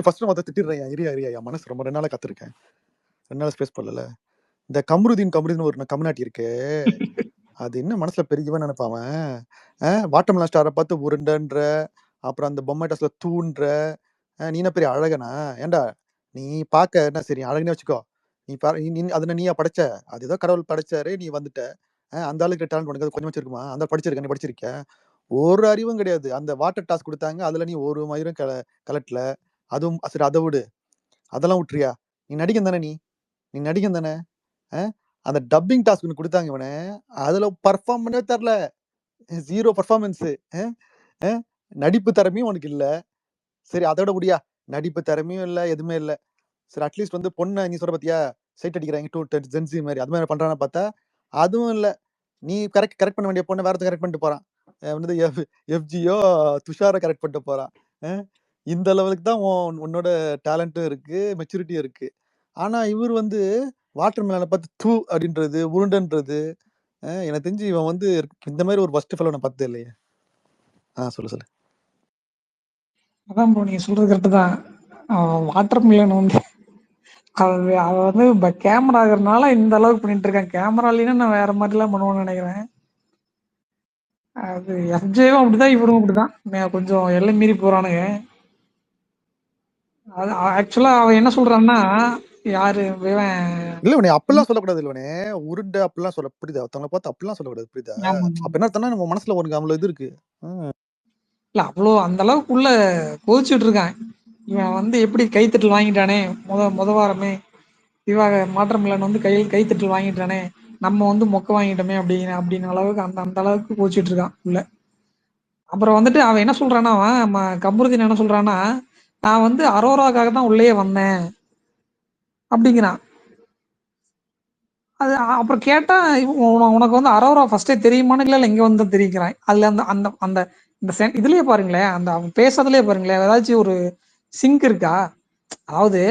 First மொத்த திட்டிடுறேன். இரியா மனசு ரொம்ப 2 நாளா காத்திருக்கேன். 2 நாள் ஸ்பேஸ் பண்ணல. இந்த கம்ருதீன் ஒரு கம்னாட்டி இருக்கு. அது என்ன மனசுல பெருகிவன் நினைப்பாவன். வாட்டர்மெலன் ஸ்டாரை பார்த்து உருண்டன்ற, அப்புறம் அந்த பொம்மை டாஸ்ல தூண்ற. நீ என்ன பெரிய அழகனா? ஏண்டா நீ பார்க்க என்ன சரி அழகுனே வச்சுக்கோ. நீ அதனை நீயா படைச்ச? அது ஏதோ கடவுள் படைச்சாரு, நீ வந்துட்ட. அந்த ஆளுக்கு டேலண்ட் உனக்கு கொஞ்சம் வச்சிருக்குமா? அந்த படிச்சிருக்க, நீ படிச்சிருக்க? ஒரு அறிவும் கிடையாது. அந்த வாட்டர் டாஸ்க் கொடுத்தாங்க, அதுல நீ ஒரு மயிரும் கலட்டல. அதுவும் சரி, அதை விடு, அதெல்லாம் விட்டுறியா? நீ நடிகன் தானே? நீ நடிகன் தானே? அந்த டப்பிங் டாஸ்க் கொடுத்தாங்க இவனை, அதுல பர்ஃபார்ம் பண்ணவே தரல. 0 பர்ஃபார்மன்ஸ். நடிப்பு திறமையும் உனக்கு இல்ல. சரி, அதோட முடியா, நடிப்பு திறமையும் இல்ல, எதுவுமே இல்ல. சரி, அட்லீஸ்ட் வந்து பொண்ணை நீ சொல்ற பாத்தியா, சைட் அடிக்கிறாங்க 2 ஜென்சி மாதிரி, அது மாதிரி பண்றான்னு பார்த்தா அதுவும் இல்ல. நீ கரெக்ட் பண்ண வேண்டிய பொண்ணை வேற கரெக்ட் பண்ணிட்டு போறான். வந்து எஃப்ஜியோ துஷாரை கரெக்ட் பண்ணிட்டு போறான். இந்த லெவலுக்கு தான் உன்னோட டேலண்ட்டும் இருக்கு, மெச்சூரிட்டியும் இருக்கு. ஆனா இவர் வந்து வாட்டர் மேலனை பார்த்து தூ அப்படின்றது, உருண்டன்றது. எனக்கு தெரிஞ்சு இவன் வந்து இந்த மாதிரி ஒரு ஃபர்ஸ்ட் ஃபெல்லோ நான் பார்த்ததே இல்லையே. சொல்லு. அதான் ப்ரோ நீங்க சொல்றது கரெக்டு தான். வாட்டர் மில்லன் வந்து அவ வந்து கேமரா ஆகுறதுனால இந்த அளவுக்கு பண்ணிட்டு இருக்கான். கேமரா இல்லைன்னா நான் வேற மாதிரிலாம் பண்ணுவேன்னு நினைக்கிறேன். அது எஃப்ஜேவும் அப்படிதான், இவரும் அப்படிதான். கொஞ்சம் எல்லை மீறி போறானுங்க. அது ஆக்சுவலா அவன் என்ன சொல்றான்னா, யாரு இல்ல உனே அப்படிலாம் சொல்லக்கூடாது. இல்லவனே உருண்டை அப்படிலாம் சொல்ல, புரியுதா? ஒருத்தவங்களை பார்த்து அப்படிலாம் சொல்லக்கூடாது, புரியுதா? அப்ப என்ன தானே நம்ம மனசுல ஒரு அவ்வளவு இது இருக்கு. இல்ல அவ்வளோ அந்த அளவுக்கு உள்ள கோச்சிட்டு இருக்கான். இவன் வந்து எப்படி கைத்தட்டல் வாங்கிட்டானே முத வாரமே, இவாக மாற்றமில்லன் வந்து கைத்தட்டல் வாங்கிட்டானே, நம்ம வந்து மொக்க வாங்கிட்டோமே அப்படின்னு அளவுக்கு அந்த அளவுக்கு கோச்சிட்டு இருக்கான் உள்ள. அப்புறம் வந்துட்டு அவன் என்ன சொல்றான்னா, அவன் கமருதீன் என்ன சொல்றான்னா, நான் வந்து அரோராக்காக தான் உள்ளே வந்தேன் அப்படிங்கிறான். அது அப்புறம் கேட்டா, உனக்கு வந்து அரோரா ஃபர்ஸ்டே தெரியுமான்னு, இல்லை இங்க வந்து தெரிவிக்கிறான். அதுல அந்த அந்த அந்த இந்த இதுலயே பாருங்களேன், அந்த அவன் பேசுறதுலயே பாருங்களேன், ஏதாச்சும் ஒரு சிங்க் இருக்கா? அதாவது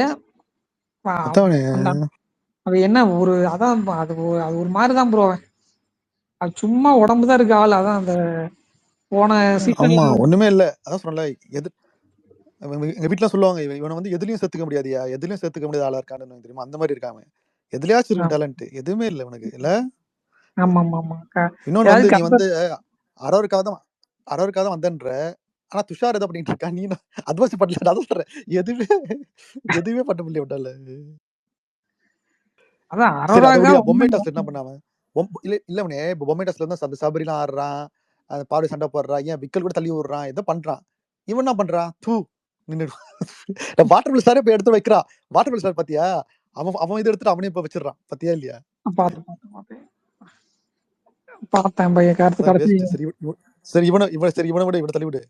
அது என்ன ஒரு அதான் அது ஒரு மாதிரிதான் ப்ரோ. அது சும்மா உடம்பு தான் இருக்கு ஆள். அதான் அந்த போன ஆமா, ஒண்ணுமே இல்ல. அதான் சொன்னல, எங்க வீட்டுல சொல்லுவாங்க, இவனை வந்து எதுலயும் சேர்த்துக்க முடியாதியா, எதுலயும் சேர்த்துக்க முடியாத ஆளா இருக்கான்னு தெரியுமா? அந்த மாதிரி இருக்காம எதுலயாச்சும் இருக்கு டேலண்ட், எதுவுமே இல்ல உனக்கு இல்ல. இன்னொன்னு வந்து நீ வந்து அரோருக்காக தான் வந்தன்ற, ஆனா துஷார் எதை பண்ணிட்டு இருக்கா? நீ அட்வான்ஸ் பண்ணல, அதான் சொல்றேன். எதுவுமே பண்ண முடியல விட்டால. பொம்மை டாஸ்ல என்ன பண்ணாம? இல்லவனே பொம்மை டாஸ்ல இருந்தா அந்த சபரிலாம் ஆடுறான், அந்த பாடு சண்டை போடுறான், ஏன் விக்கல் கூட தள்ளி விடுறான், எதோ பண்றான். இவன் என்ன பண்றான்? தூ நின்னுடு. வாட்டர் பில் சாரே போய் எடுத்து வைக்கிறான். வாட்டர் பில் சார் பாத்தியா? அவன் இதை எடுத்துட்டு அவனே இப்ப வச்சிடறான். பாத்தியா இல்லையா? சரி, இவனை விட இவனை தள்ளி விடு.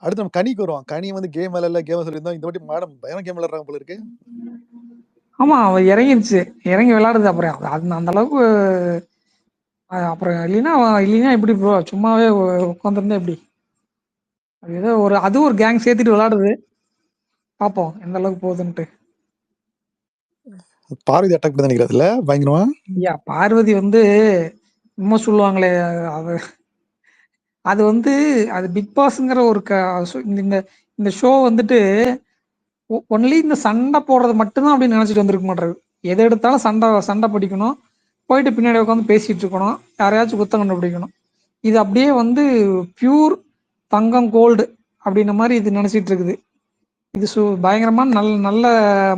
அடுத்து நம்ம கனிக்கு வருவான். கனி வந்து கேம் விளையாடல, கேம் சொல்லியிருந்தோம். இந்த வாட்டி மேடம் பயங்கர கேம் விளையாடுறாங்க போல இருக்கு. ஆமா, அவன் இறங்கி விளையாடுது. அப்புறம் அந்த அளவுக்கு அப்புறம் இல்லைன்னா எப்படி ப்ரோ? சும்மாவே உட்காந்துருந்தா எப்படி? அது ஏதோ அதுவும் ஒரு கேங் சேர்த்துட்டு விளையாடுது. பாப்போம் எந்த அளவுக்கு போகுதுன்ட்டு. பார்வதி அட்டாக் பண்ணி நினைக்கிறதுல பயங்கரமா. பார்வதி வந்து இன்னும் சொல்லுவாங்களே, அது வந்து அது பிக் பாஸ்ங்கிற ஒரு இந்த ஷோ வந்துட்டு ஒன்லி இந்த சண்டை போடுறது மட்டும்தான் அப்படின்னு நினைச்சிட்டு வந்திருக்க மாட்டாரு. எதை எடுத்தாலும் சண்டை பிடிக்கணும், போயிட்டு பின்னாடி உட்காந்து பேசிட்டு இருக்கணும், யாரையாச்சும் குத்தம் கண்டுபிடிக்கணும். இது அப்படியே வந்து பியூர் தங்கம் கோல்டு அப்படின்ற மாதிரி இது நினைச்சிட்டு இருக்குது. இது பயங்கரமான நல்ல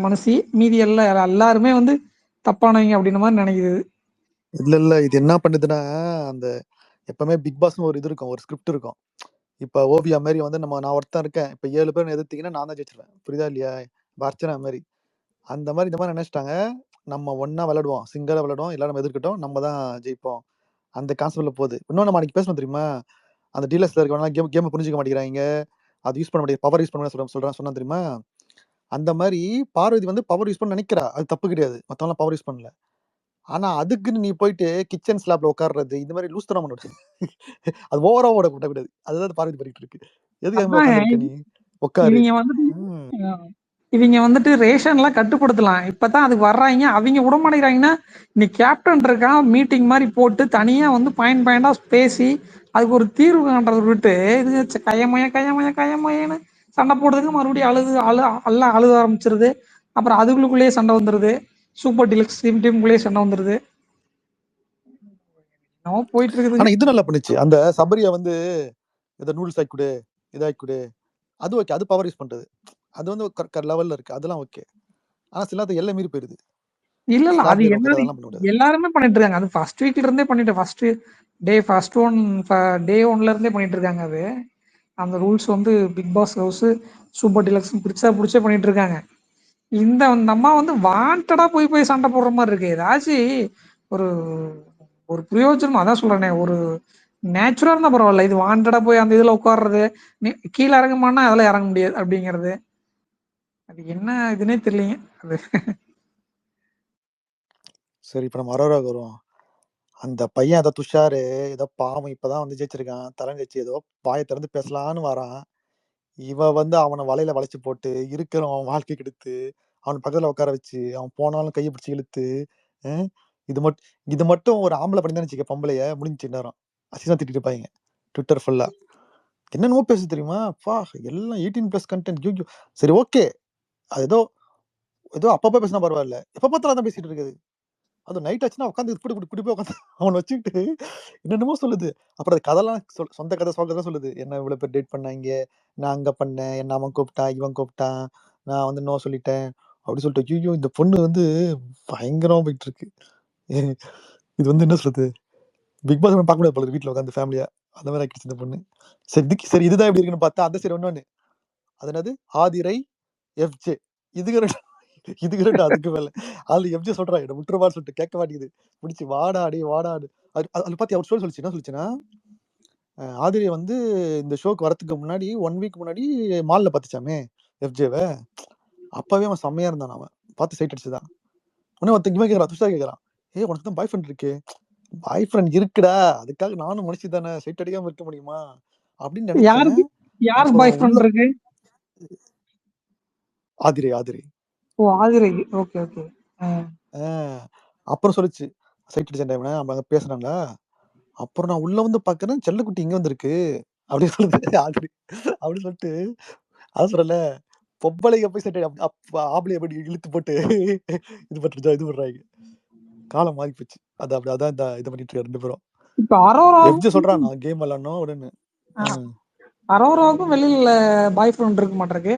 மனசி. மீதி எல்லாருமே வந்து தப்பானவங்க அப்படின்ற மாதிரி நினைக்குது. இல்ல இது என்ன பண்ணுதுன்னா, அந்த எப்பவுமே பிக் பாஸ்னு ஒரு இது இருக்கும், ஒரு ஸ்கிரிப்ட் இருக்கும். இப்ப ஓவியா மாதிரி வந்து நான் ஒருத்தன் இருக்கேன், இப்ப 7 பேர் எதிர்த்தீங்கன்னா நான் தான் ஜெயிச்சிருவேன், புரியுதா இல்லையா? அர்ச்சனா மாதிரி அந்த மாதிரி இந்த மாதிரி நினைச்சிட்டாங்க. நம்ம ஒன்னா விளையாடுவோம், சிங்கிளா விளையாடுவோம், எல்லாரும் எதிர்க்கட்டும், நம்ம தான் ஜெயிப்போம். அந்த கான்செப்ட்ல போகுது. இன்னும் நம்ம அன்னைக்கு பேசணும் தெரியுமா? அந்த டீலர்ஸ்ல இருக்கவங்க கேம் புரிஞ்சுக்க மாட்டேங்கிறாங்க, அது யூஸ் பண்ண முடியாது, பவர் யூஸ் பண்ண சொன்னா தெரியுமா? அந்த மாதிரி பார்வதி வந்து பவர் யூஸ் பண்ண நினைக்கிறா, அது தப்பு கிடையாது. மத்தவங்க பவர் யூஸ் பண்ணல. ஆனா அதுக்குன்னு நீ போயிட்டு கிச்சன் ஸ்லாப்ல உட்கார்றது, இந்த மாதிரி லூஸ் தரம் பண்ண அது ஓவரா ஓட கூடாது. அதுதான் பார்வதி பண்ணிட்டு இருக்கு. எதுக்கு அது உட்கார்ந்து நீ உட்காரு. இவங்க வந்துட்டு ரேஷன்லாம் கட்டுப்படுத்தலாம். இப்பதான் அதுக்கு வர்றாங்க. அவங்க விட மாட்டேங்கிறாங்கன்னா, நீ கேப்டன் இருக்கான், மீட்டிங் மாதிரி போட்டு தனியா வந்து பாயிண்டா பேசி அதுக்கு ஒரு தீர்வு காண்றதை விட்டு இது கயமயன்னு சண்டை போடுறதுக்கு மறுபடியும் எல்லாம் அழுத ஆரம்பிச்சிருது. அப்புறம் அதுக்குள்ளேயே சண்டை வந்துருது. சூப்பர் டீலக்ஸ் டீமுக்குள்ளேயே சண்டை வந்துருது. என்னவோ போயிட்டு இருக்குதுங்க. ஆனா இது நல்லா பண்ணுச்சு. அந்த சபரியா வந்து இதை நூடுல்ஸ் ஆக்கி கொடு, இதாக்கி கொடு, அது ஓகே. அது பவர் யூஸ் பண்றது, அது வந்து லெவல்ல இருக்கு, அதெல்லாம் ஓகே. ஆனா சில நேரத்துல எல்லை மீறி போயிருது. இல்ல அது ஸ்லாப் டேல என்ன உட்காந்து அதெல்லாம் பண்ண முடியாது. எல்லாருமே பண்ணிட்டு இருக்காங்க. அது ஃபர்ஸ்ட் வீக்ல இருந்தே பண்ணிட்டு டே ஒன்ல இருந்தே பண்ணிட்டு இருக்காங்க. அது அந்த ரூல்ஸ் வந்து Bigg Boss house super deluxe பிடிச்சே பண்ணிட்டு இருக்காங்க. இந்த அம்மா வந்து வாண்டடா போய் சண்டை போடுற மாதிரி இருக்கு. ஏதாச்சும் ஒரு ஒரு பிரயோஜனம், அதான் சொல்றேனே, ஒரு நேச்சுரா இருந்தா பரவாயில்ல. இது வாண்டடா போய் அந்த இதுல உட்கார்றது, கீழே இறங்குமானா அதெல்லாம் இறங்க முடியாது அப்படிங்கிறது, அது என்ன இதுன்னே தெரியலங்க அது. சரி, இப்ப நம்ம அரோராவுக்கு வருவோம். அந்த பையன் ஏதோ துஷாரு ஏதோ பாவம் இப்பதான் வந்து ஜெயிச்சிருக்கான், தலைமை ஜெயிச்சு ஏதோ வாயை திறந்து பேசலான்னு வரான். இவ வந்து அவனை வலையில வளைச்சு போட்டு இருக்கிறவன் வாழ்க்கை கெடுத்து அவன் பக்கத்துல உட்கார வச்சு அவன் போனாலும் கையை பிடிச்சி இழுத்து, அஹ், இது மட்டும் ஒரு ஆம்பளை பண்ணி தான் வச்சுக்க, பொம்பளைய முடிஞ்சு நேரம் அசிசா திட்டிட்டு இருப்பாங்க ட்விட்டர் ஃபுல்லா. என்னென்னமோ பேசு தெரியுமா, பா எல்லாம் 18+ கண்டென்ட். சரி ஓகே, அது ஏதோ ஏதோ அப்பப்போ பேசினா பரவாயில்ல, எப்ப பார்த்தாலும் தான் பேசிட்டு இருக்குது. அது நைட் ஆச்சுன்னா உட்காந்து இப்படி போய் உட்காந்து அவனை வச்சுக்கிட்டு என்னென்னமோ சொல்லுது. அப்புறம் அது கதெல்லாம் சொந்த கதை சோக சொல்லுது. என்ன இவ்வளவு பேர் டேட் பண்ணாங்க, நான் அங்க பண்ணேன், என்ன அவன் கூப்பிட்டான், இவன் கூப்பிட்டான், நான் வந்து நோ சொல்லிட்டேன் அப்படி சொல்லிட்டு. ஐயோ, இந்த பொண்ணு வந்து பயங்கரமா போயிட்டு இருக்கு. இது வந்து என்ன சொல்றது, பிக் பாஸ் பார்க்க முடியாது போல வீட்டுல உட்காந்து ஃபேமிலியா, அந்த மாதிரி ஆக்கிடுச்சு இந்த பொண்ணு. சரி இதுதான் எப்படி இருக்குன்னு பார்த்தா அந்த சரி ஒண்ணு, அது என்னது ஆதிரை எஃப்ஜே, இதுக்கு அதுக்கு மேல அதுல எஃப்ஜே சொல்றா என்ன விட்டுருவான்னு சொல்லிட்டு கேட்க மாட்டேங்குது, முடிச்சு வாடாடி வாடாடு. அது பத்தி அவர் சொல்லிச்சு என்ன சொல்லிச்சுன்னா, ஆதிரியை வந்து இந்த ஷோக்கு வரதுக்கு முன்னாடி 1 வீக் முன்னாடி மால்ல பார்த்துச்சாமே எஃப்ஜேவை. அப்பவே அவன் செம்மையா இருந்தான், அவன் பார்த்து சைட் அடிச்சுதான். உடனே ஒருத்தங்க கேட்கறான், துஷா கேட்கறான், உனக்கு தான் பாய் ஃப்ரெண்ட் இருக்கு. பாய் ஃப்ரெண்ட் இருக்குடா, அதுக்காக நானும் மனுஷி தானே, சைட் அடிக்காம இருக்க முடியுமா அப்படின்னு நினைச்சேன். யாருக்கு பாய் உள்ள ஃப்ரெண்ட் இருக்கு? ஆதிரை ஓ, ஆதிரை. Okay okay. அப்புறம் சொல்லிச்சு சைட் அடிச்ச டைம்ல நம்ம பேசுறாங்களா, அப்புறம் நான் உள்ள வந்து பாக்குறேன் செல்லக்குட்டி இங்க வந்திருக்கு அப்படின்னு சொல்லுது ஆதிரி. அப்படின்னு சொல்லிட்டு அதான் சொல்றல, பொம்பளைங்க போய் சைட் ஆம்பளைய போய் இழுத்து போட்டு இது பண்றாங்க. காலம் மாறி போச்சு. அது அப்படி அதான் இந்த இது பண்ணிட்டு இருக்காரு 2 பேரும். இப்ப அரோராவுக்கும் எஃப்ஜே சொல்றான் நான் கேம் விளையாடணும் அப்படின்னு. அரோராவுக்கும் வெளியில பாய் ஃப்ரெண்ட் இருக்க மாட்டிருக்கு.